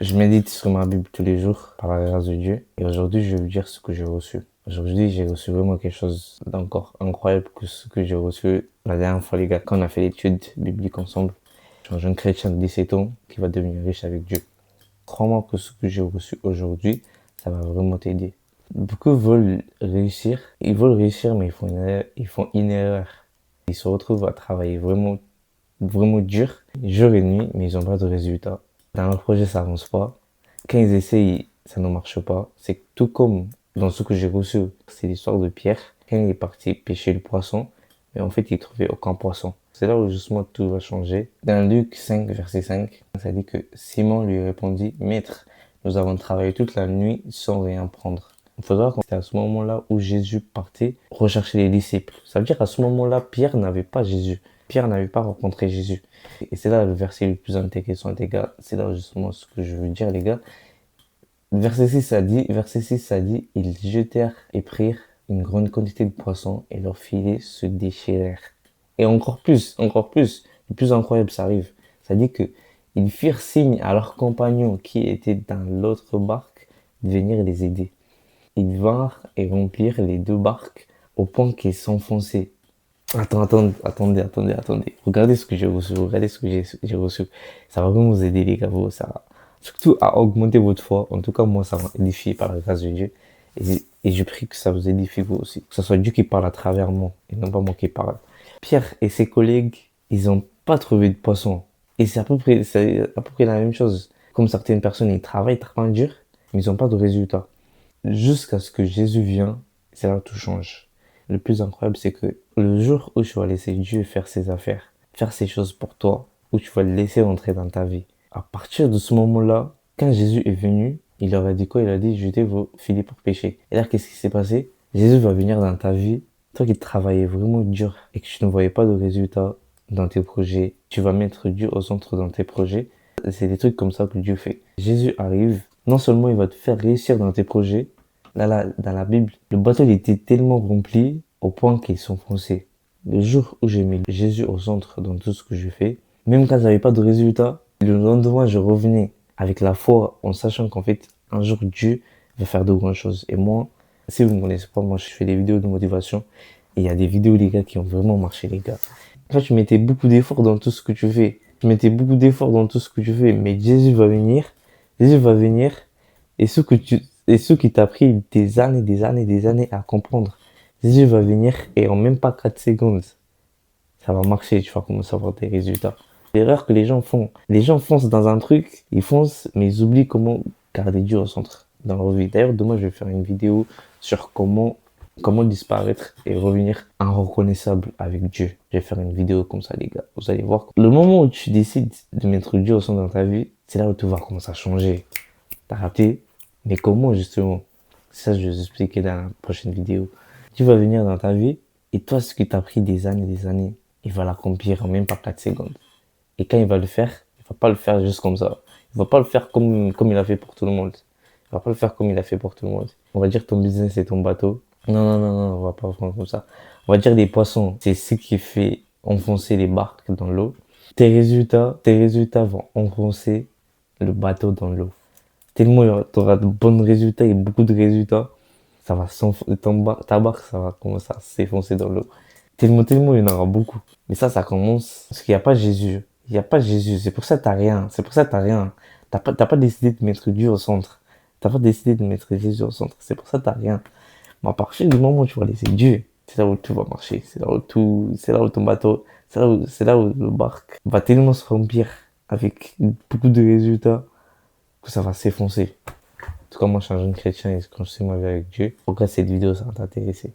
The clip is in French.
Je médite sur ma Bible tous les jours par la grâce de Dieu. Et aujourd'hui, je vais vous dire ce que j'ai reçu. Aujourd'hui, j'ai reçu vraiment quelque chose d'encore incroyable que ce que j'ai reçu la dernière fois, les gars, quand on a fait l'étude biblique ensemble. Je suis un jeune chrétien de 17 ans qui va devenir riche avec Dieu. Crois-moi que ce que j'ai reçu aujourd'hui, ça va vraiment t'aider. Beaucoup veulent réussir. Ils veulent réussir, mais ils font une erreur. Ils se retrouvent à travailler vraiment dur, jour et nuit, mais ils n'ont pas de résultat. Dans leur projet, ça avance pas. Quand ils essayent, ça ne marche pas. C'est tout comme dans ce que j'ai reçu. C'est l'histoire de Pierre. Quand il est parti pêcher le poisson, mais en fait, il trouvait aucun poisson. C'est là où justement tout va changer. Dans Luc 5, verset 5, ça dit que Simon lui répondit, Maître, nous avons travaillé toute la nuit sans rien prendre. Il faudra que c'était à ce moment-là où Jésus partait rechercher les disciples. Ça veut dire qu'à ce moment-là, Pierre n'avait pas Jésus. Pierre n'avait pas rencontré Jésus. Et c'est là le verset le plus intéressant, les gars. C'est là justement ce que je veux dire, les gars. Verset 6, ça dit, ils jetèrent et prirent une grande quantité de poissons et leurs filets se déchirèrent. Et encore plus, le plus incroyable, ça arrive. Ça dit que ils firent signe à leurs compagnons qui étaient dans l'autre barque de venir les aider. Ils vinrent et remplirent les deux barques au point qu'elles s'enfonçaient. Attendez. Regardez ce que j'ai reçu, regardez ce que j'ai reçu. Ça va vraiment vous aider, les gars, ça, surtout à augmenter votre foi. En tout cas, moi, ça m'a édifié par la grâce de Dieu. Et je prie que ça vous édifie vous aussi. Que ce soit Dieu qui parle à travers moi et non pas moi qui parle. Pierre et ses collègues, ils ont pas trouvé de poisson. Et c'est à peu près la même chose. Comme certaines personnes, ils travaillent très dur, mais ils n'ont pas de résultat. Jusqu'à ce que Jésus vienne, c'est là où tout change. Le plus incroyable, c'est que le jour où tu vas laisser Dieu faire ses affaires, faire ses choses pour toi, où tu vas le laisser entrer dans ta vie, à partir de ce moment-là, quand Jésus est venu, il leur a dit quoi? Il a dit, jetez vos filets pour pêcher. Et là, qu'est-ce qui s'est passé? Jésus va venir dans ta vie, toi qui travaillais vraiment dur et que tu ne voyais pas de résultats dans tes projets, tu vas mettre Dieu au centre dans tes projets. C'est des trucs comme ça que Dieu fait. Jésus arrive, non seulement il va te faire réussir dans tes projets, là, dans la Bible, le bateau il était tellement rempli au point qu'ils s'enfonçaient. Le jour où j'ai mis Jésus au centre dans tout ce que je fais, même quand j'avais pas de résultat, le lendemain je revenais avec la foi en sachant qu'en fait, un jour Dieu va faire de grandes choses. Et moi, si vous ne me connaissez pas, moi je fais des vidéos de motivation et il y a des vidéos, les gars, qui ont vraiment marché, les gars. Toi, tu mettais beaucoup d'efforts dans tout ce que tu fais. Tu mettais beaucoup d'efforts dans tout ce que tu fais, mais Jésus va venir et ce qui t'a pris des années à comprendre. Jésus va venir et en même pas 4 secondes, ça va marcher, tu vas commencer à avoir des résultats. L'erreur que les gens foncent dans un truc, ils foncent, mais ils oublient comment garder Dieu au centre dans leur vie. D'ailleurs, demain, je vais faire une vidéo sur comment disparaître et revenir reconnaissable avec Dieu. Je vais faire une vidéo comme ça, les gars. Vous allez voir. Le moment où tu décides de mettre Dieu au centre dans ta vie, c'est là où tout va commencer à changer. T'as raté, mais comment justement? Ça, je vais vous expliquer dans la prochaine vidéo. Dieu va venir dans ta vie et toi, ce qui t'a pris des années, il va l'accomplir en même pas 4 secondes. Et quand il va le faire, il va pas le faire juste comme ça. Il va pas le faire comme il a fait pour tout le monde. Il va pas le faire comme il a fait pour tout le monde. On va dire ton business c'est ton bateau. Non, on va pas prendre comme ça. On va dire des poissons, c'est ce qui fait enfoncer les barques dans l'eau. Tes résultats vont enfoncer le bateau dans l'eau. Tellement tu auras de bons résultats et beaucoup de résultats, ça va ta barque, ça va commencer à s'enfoncer dans l'eau. Tellement, il y en aura beaucoup. Mais ça commence parce qu'il n'y a pas Jésus. Il n'y a pas Jésus. C'est pour ça que t'as rien. C'est pour ça que t'as rien. T'as pas décidé de mettre Dieu au centre. T'as pas décidé de mettre Jésus au centre. C'est pour ça que t'as rien. Mais à partir du moment où tu vas laisser Dieu, c'est là où tout va marcher. C'est là où ton bateau, c'est là où le barque va tellement se remplir avec beaucoup de résultats que ça va s'effoncer. En tout cas, moi, je suis un jeune chrétien et je continue ma vie avec Dieu. Regarde cette vidéo, ça va t'intéresser.